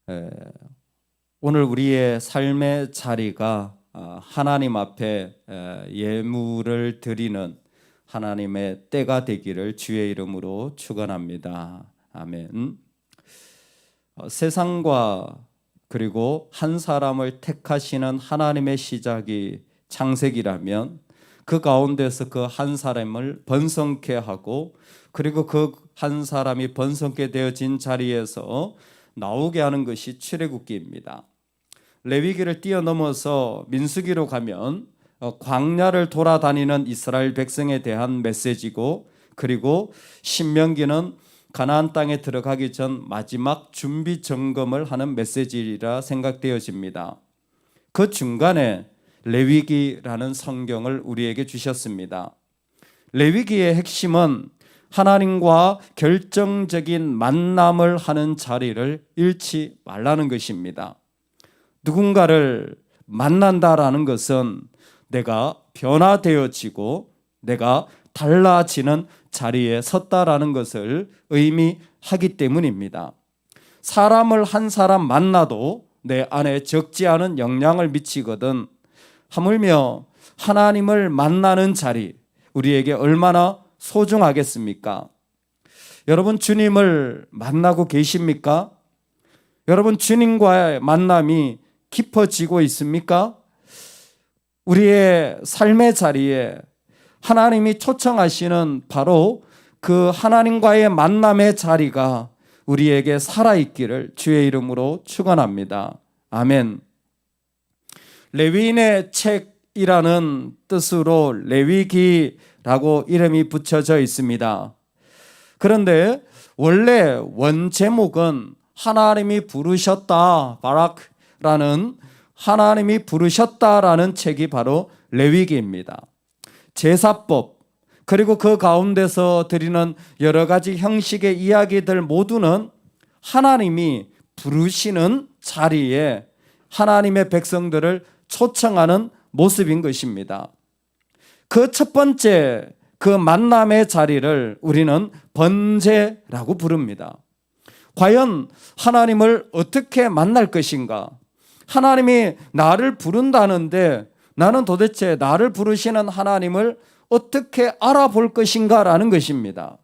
에, 오늘 우리의 삶의 자리가 하나님 앞에 예물을 드리는 하나님의 때가 되기를 주의 이름으로 축원합니다. 아멘. 세상과 그리고 한 사람을 택하시는 하나님의 시작이 창세기라면 그 가운데서 그 한 사람을 번성케 하고 그리고 그 한 사람이 번성케 되어진 자리에서 나오게 하는 것이 출애굽기입니다. 레위기를 뛰어넘어서 민수기로 가면 광야를 돌아다니는 이스라엘 백성에 대한 메시지고, 그리고 신명기는 가나안 땅에 들어가기 전 마지막 준비 점검을 하는 메시지라 생각되어집니다. 그 중간에 레위기라는 성경을 우리에게 주셨습니다. 레위기의 핵심은 하나님과 결정적인 만남을 하는 자리를 잃지 말라는 것입니다. 누군가를 만난다라는 것은 내가 변화되어지고 내가 달라지는 자리에 섰다라는 것을 의미하기 때문입니다. 사람을 한 사람 만나도 내 안에 적지 않은 영향을 미치거든 하물며 하나님을 만나는 자리, 우리에게 얼마나 소중하겠습니까? 여러분, 주님을 만나고 계십니까? 여러분, 주님과의 만남이 깊어지고 있습니까? 우리의 삶의 자리에 하나님이 초청하시는 바로 그 하나님과의 만남의 자리가 우리에게 살아있기를 주의 이름으로 축원합니다. 아멘. 레위인의 책이라는 뜻으로 레위기라고 이름이 붙여져 있습니다. 그런데 원래 원제목은 하나님이 부르셨다, 바락라는 하나님이 부르셨다라는 책이 바로 레위기입니다. 제사법 그리고 그 가운데서 드리는 여러 가지 형식의 이야기들 모두는 하나님이 부르시는 자리에 하나님의 백성들을 초청하는 모습인 것입니다. 그 첫 번째 그 만남의 자리를 우리는 번제라고 부릅니다. 과연 하나님을 어떻게 만날 것인가? 하나님이 나를 부른다는데 나는 도대체 나를 부르시는 하나님을 어떻게 알아볼 것인가 라는 것입니다.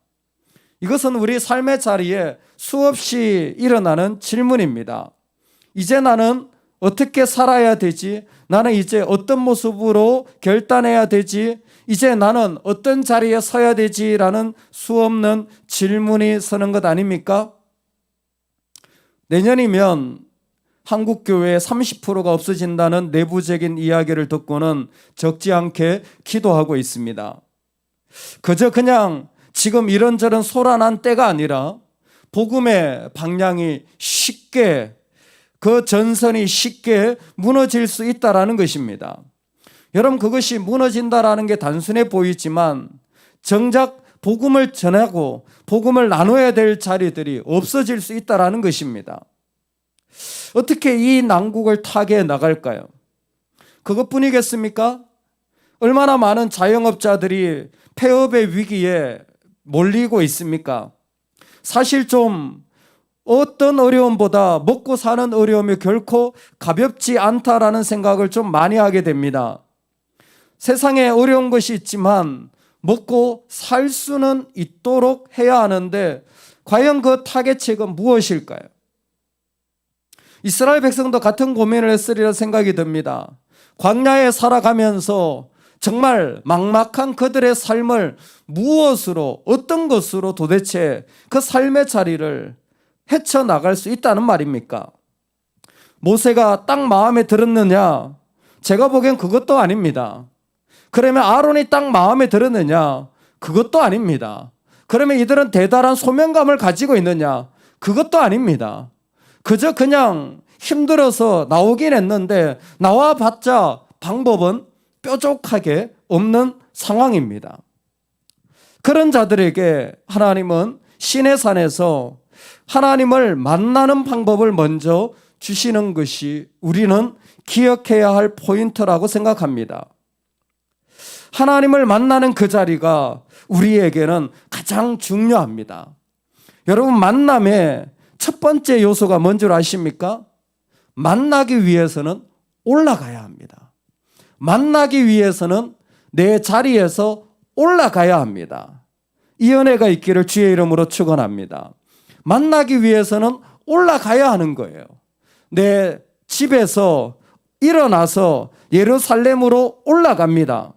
이것은 우리 삶의 자리에 수없이 일어나는 질문입니다. 이제 나는 어떻게 살아야 되지? 나는 이제 어떤 모습으로 결단해야 되지? 이제 나는 어떤 자리에 서야 되지? 라는 수없는 질문이 서는 것 아닙니까? 내년이면 한국교회의 30%가 없어진다는 내부적인 이야기를 듣고는 적지 않게 기도하고 있습니다. 그저 그냥 지금 이런저런 소란한 때가 아니라 복음의 방향이 쉽게, 그 전선이 쉽게 무너질 수 있다라는 것입니다. 여러분, 그것이 무너진다라는 게 단순해 보이지만 정작 복음을 전하고 복음을 나눠야 될 자리들이 없어질 수 있다라는 것입니다. 어떻게 이 난국을 타개 나갈까요? 그것뿐이겠습니까? 얼마나 많은 자영업자들이 폐업의 위기에 몰리고 있습니까? 사실 좀 어떤 어려움보다 먹고 사는 어려움이 결코 가볍지 않다라는 생각을 좀 많이 하게 됩니다. 세상에 어려운 것이 있지만 먹고 살 수는 있도록 해야 하는데 과연 그 타개책은 무엇일까요? 이스라엘 백성도 같은 고민을 했으리라 생각이 듭니다. 광야에 살아가면서 정말 막막한 그들의 삶을 무엇으로, 어떤 것으로 도대체 그 삶의 자리를 헤쳐나갈 수 있다는 말입니까? 모세가 딱 마음에 들었느냐? 제가 보기엔 그것도 아닙니다. 그러면 아론이 딱 마음에 들었느냐? 그것도 아닙니다. 그러면 이들은 대단한 소명감을 가지고 있느냐? 그것도 아닙니다. 그저 그냥 힘들어서 나오긴 했는데 나와봤자 방법은 뾰족하게 없는 상황입니다. 그런 자들에게 하나님은 시내산에서 하나님을 만나는 방법을 먼저 주시는 것이 우리는 기억해야 할 포인트라고 생각합니다. 하나님을 만나는 그 자리가 우리에게는 가장 중요합니다. 여러분, 만남에 첫 번째 요소가 뭔 줄 아십니까? 만나기 위해서는 올라가야 합니다. 만나기 위해서는 내 자리에서 올라가야 합니다. 이 은혜가 있기를 주의 이름으로 축원합니다. 만나기 위해서는 올라가야 하는 거예요. 내 집에서 일어나서 예루살렘으로 올라갑니다.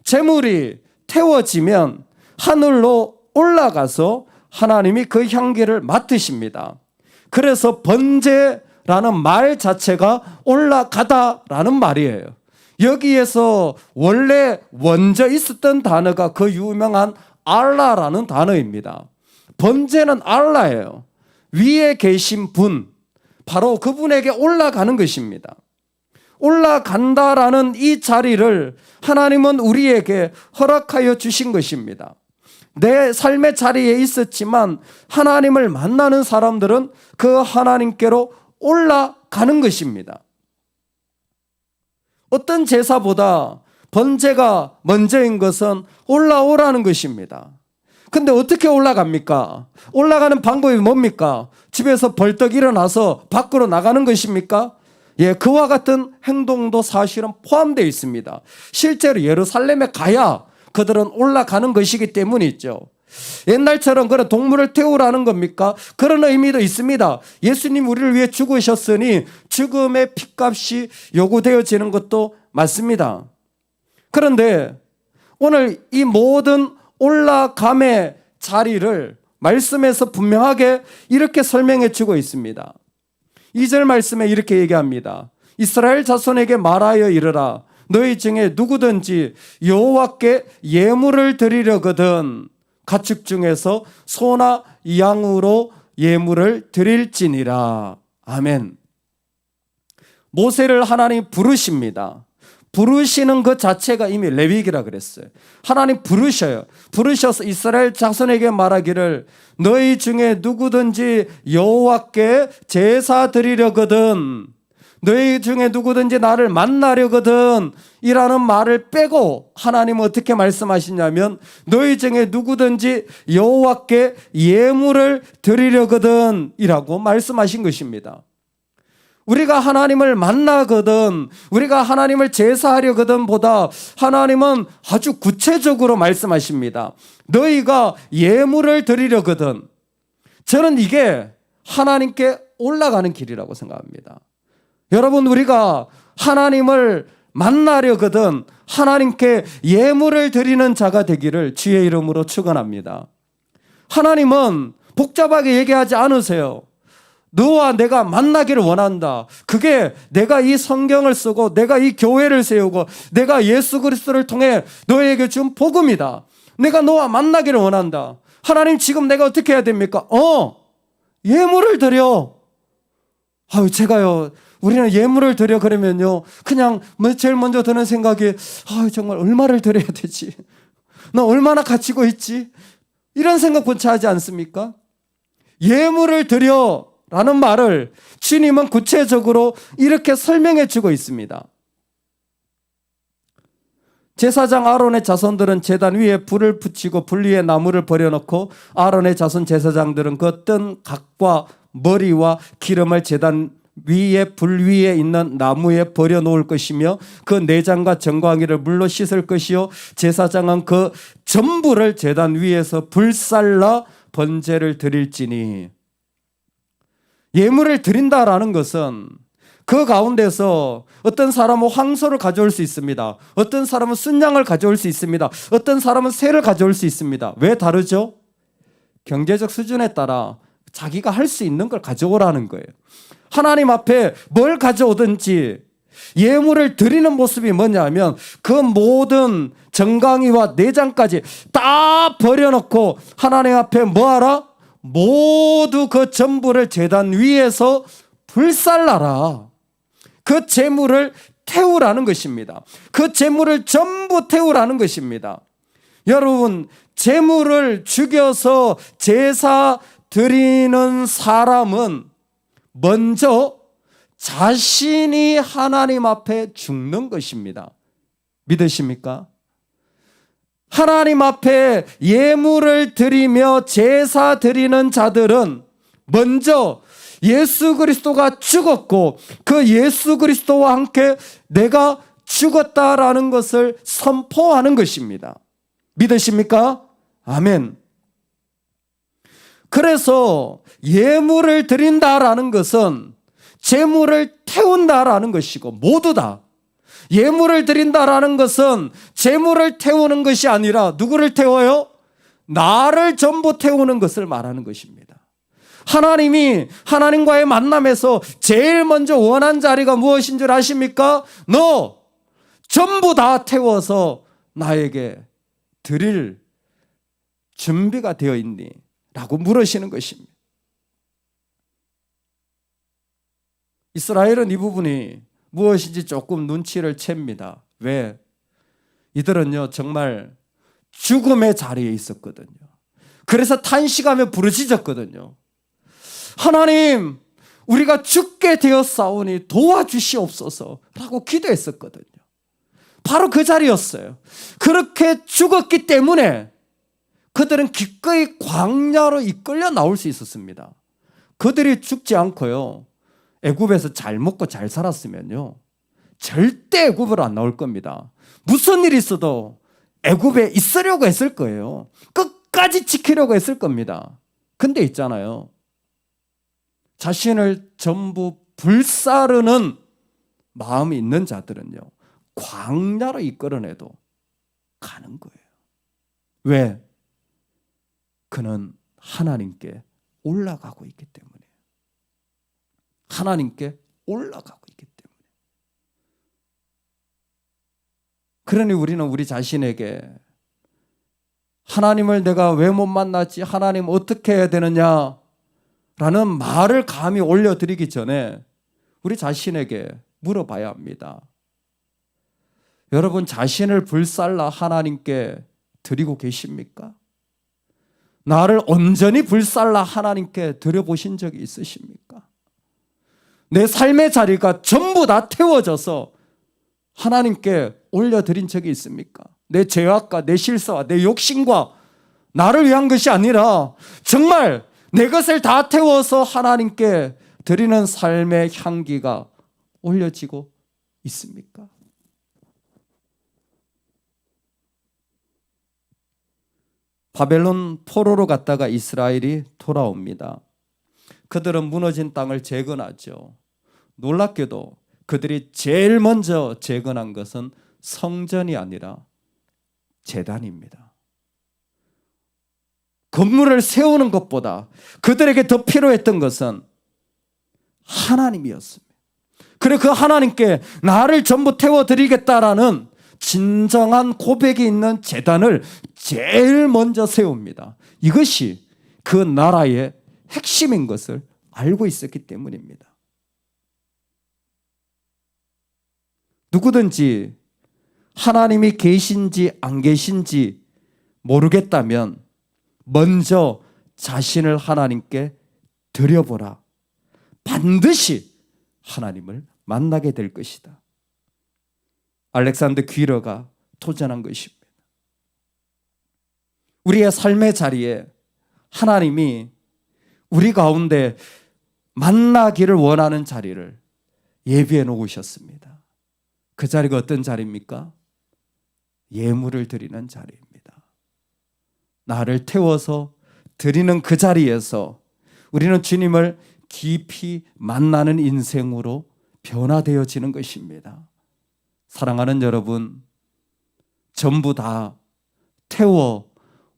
재물이 태워지면 하늘로 올라가서 하나님이 그 향기를 맡으십니다. 그래서 번제라는 말 자체가 올라가다라는 말이에요. 여기에서 원래 먼저 있었던 단어가 그 유명한 알라라는 단어입니다. 번제는 알라예요. 위에 계신 분, 바로 그분에게 올라가는 것입니다. 올라간다라는 이 자리를 하나님은 우리에게 허락하여 주신 것입니다. 내 삶의 자리에 있었지만 하나님을 만나는 사람들은 그 하나님께로 올라가는 것입니다. 어떤 제사보다 번제가 먼저인 것은 올라오라는 것입니다. 근데 어떻게 올라갑니까? 올라가는 방법이 뭡니까? 집에서 벌떡 일어나서 밖으로 나가는 것입니까? 예, 그와 같은 행동도 사실은 포함되어 있습니다. 실제로 예루살렘에 가야 그들은 올라가는 것이기 때문이죠. 옛날처럼 그런 동물을 태우라는 겁니까? 그런 의미도 있습니다. 예수님 우리를 위해 죽으셨으니 죽음의 핏값이 요구되어지는 것도 맞습니다. 그런데 오늘 이 모든 올라감의 자리를 말씀에서 분명하게 이렇게 설명해 주고 있습니다. 2절 말씀에 이렇게 얘기합니다. 이스라엘 자손에게 말하여 이르라. 너희 중에 누구든지 여호와께 예물을 드리려거든 가축 중에서 소나 양으로 예물을 드릴지니라. 아멘. 모세를 하나님 부르십니다. 부르시는 것 자체가 이미 레위기라 그랬어요. 하나님 부르셔요. 부르셔서 이스라엘 자손에게 말하기를 너희 중에 누구든지 여호와께 제사 드리려거든, 너희 중에 누구든지 나를 만나려거든 이라는 말을 빼고 하나님은 어떻게 말씀하시냐면 너희 중에 누구든지 여호와께 예물을 드리려거든 이라고 말씀하신 것입니다. 우리가 하나님을 만나거든, 우리가 하나님을 제사하려거든 보다 하나님은 아주 구체적으로 말씀하십니다. 너희가 예물을 드리려거든. 저는 이게 하나님께 올라가는 길이라고 생각합니다. 여러분, 우리가 하나님을 만나려거든 하나님께 예물을 드리는 자가 되기를 주의 이름으로 축원합니다. 하나님은 복잡하게 얘기하지 않으세요. 너와 내가 만나기를 원한다. 그게 내가 이 성경을 쓰고 내가 이 교회를 세우고 내가 예수 그리스도를 통해 너에게 준 복음이다. 내가 너와 만나기를 원한다. 하나님, 지금 내가 어떻게 해야 됩니까? 예물을 드려. 제가요, 우리는 예물을 드려 그러면요, 그냥 제일 먼저 드는 생각이 정말 얼마를 드려야 되지? 나 얼마나 갇히고 있지? 이런 생각조차 하지 않습니까? 예물을 드려 라는 말을 주님은 구체적으로 이렇게 설명해 주고 있습니다. 제사장 아론의 자손들은 제단 위에 불을 붙이고 불 위에 나무를 버려놓고 아론의 자손 제사장들은 그 뜬 각과 머리와 기름을 제단 위에 불 위에 있는 나무에 버려놓을 것이며 그 내장과 정광이를 물로 씻을 것이요 제사장은 그 전부를 제단 위에서 불살라 번제를 드릴지니. 예물을 드린다라는 것은 그 가운데서 어떤 사람은 황소를 가져올 수 있습니다. 어떤 사람은 순양을 가져올 수 있습니다. 어떤 사람은 새를 가져올 수 있습니다. 왜 다르죠? 경제적 수준에 따라 자기가 할 수 있는 걸 가져오라는 거예요. 하나님 앞에 뭘 가져오든지 예물을 드리는 모습이 뭐냐면 그 모든 정강이와 내장까지 다 버려놓고 하나님 앞에 뭐하라? 모두 그 전부를 제단 위에서 불살라라. 그 재물을 태우라는 것입니다. 그 재물을 전부 태우라는 것입니다. 여러분, 재물을 죽여서 제사 드리는 사람은 먼저 자신이 하나님 앞에 죽는 것입니다. 믿으십니까? 하나님 앞에 예물을 드리며 제사 드리는 자들은 먼저 예수 그리스도가 죽었고 그 예수 그리스도와 함께 내가 죽었다라는 것을 선포하는 것입니다. 믿으십니까? 아멘. 그래서 예물을 드린다라는 것은 재물을 태운다라는 것이고, 모두 다 예물을 드린다라는 것은 재물을 태우는 것이 아니라 누구를 태워요? 나를 전부 태우는 것을 말하는 것입니다. 하나님이 하나님과의 만남에서 제일 먼저 원한 자리가 무엇인 줄 아십니까? 너 전부 다 태워서 나에게 드릴 준비가 되어 있니? 라고 물으시는 것입니다. 이스라엘은 이 부분이 무엇인지 조금 눈치를 챕니다. 왜? 이들은요 정말 죽음의 자리에 있었거든요. 그래서 탄식하며 부르짖었거든요. 하나님, 우리가 죽게 되었사오니 도와주시옵소서 라고 기도했었거든요. 바로 그 자리였어요. 그렇게 죽었기 때문에 그들은 기꺼이 광야로 이끌려 나올 수 있었습니다. 그들이 죽지 않고요, 애굽에서 잘 먹고 잘 살았으면요 절대 애굽으로 안 나올 겁니다. 무슨 일이 있어도 애굽에 있으려고 했을 거예요. 끝까지 지키려고 했을 겁니다. 근데 있잖아요, 자신을 전부 불사르는 마음이 있는 자들은요 광야로 이끌어내도 가는 거예요. 왜? 그는 하나님께 올라가고 있기 때문에. 하나님께 올라가고 있기 때문에. 그러니 우리는 우리 자신에게 하나님을 내가 왜 못 만났지? 하나님 어떻게 해야 되느냐? 라는 말을 감히 올려드리기 전에 우리 자신에게 물어봐야 합니다. 여러분, 자신을 불살라 하나님께 드리고 계십니까? 나를 온전히 불살라 하나님께 드려보신 적이 있으십니까? 내 삶의 자리가 전부 다 태워져서 하나님께 올려드린 적이 있습니까? 내 죄악과 내 실수와 내 욕심과 나를 위한 것이 아니라 정말 내 것을 다 태워서 하나님께 드리는 삶의 향기가 올려지고 있습니까? 바벨론 포로로 갔다가 이스라엘이 돌아옵니다. 그들은 무너진 땅을 재건하죠. 놀랍게도 그들이 제일 먼저 재건한 것은 성전이 아니라 제단입니다. 건물을 세우는 것보다 그들에게 더 필요했던 것은 하나님이었습니다. 그래 그 하나님께 나를 전부 태워드리겠다라는 진정한 고백이 있는 제단을 제일 먼저 세웁니다. 이것이 그 나라의 핵심인 것을 알고 있었기 때문입니다. 누구든지 하나님이 계신지 안 계신지 모르겠다면 먼저 자신을 하나님께 드려보라. 반드시 하나님을 만나게 될 것이다. 알렉산더 귀러가 도전한 것입니다. 우리의 삶의 자리에 하나님이 우리 가운데 만나기를 원하는 자리를 예비해 놓으셨습니다. 그 자리가 어떤 자리입니까? 예물을 드리는 자리입니다. 나를 태워서 드리는 그 자리에서 우리는 주님을 깊이 만나는 인생으로 변화되어지는 것입니다. 사랑하는 여러분, 전부 다 태워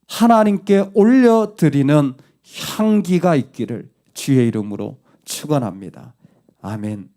하나님께 올려드리는 향기가 있기를 주의 이름으로 축원합니다. 아멘.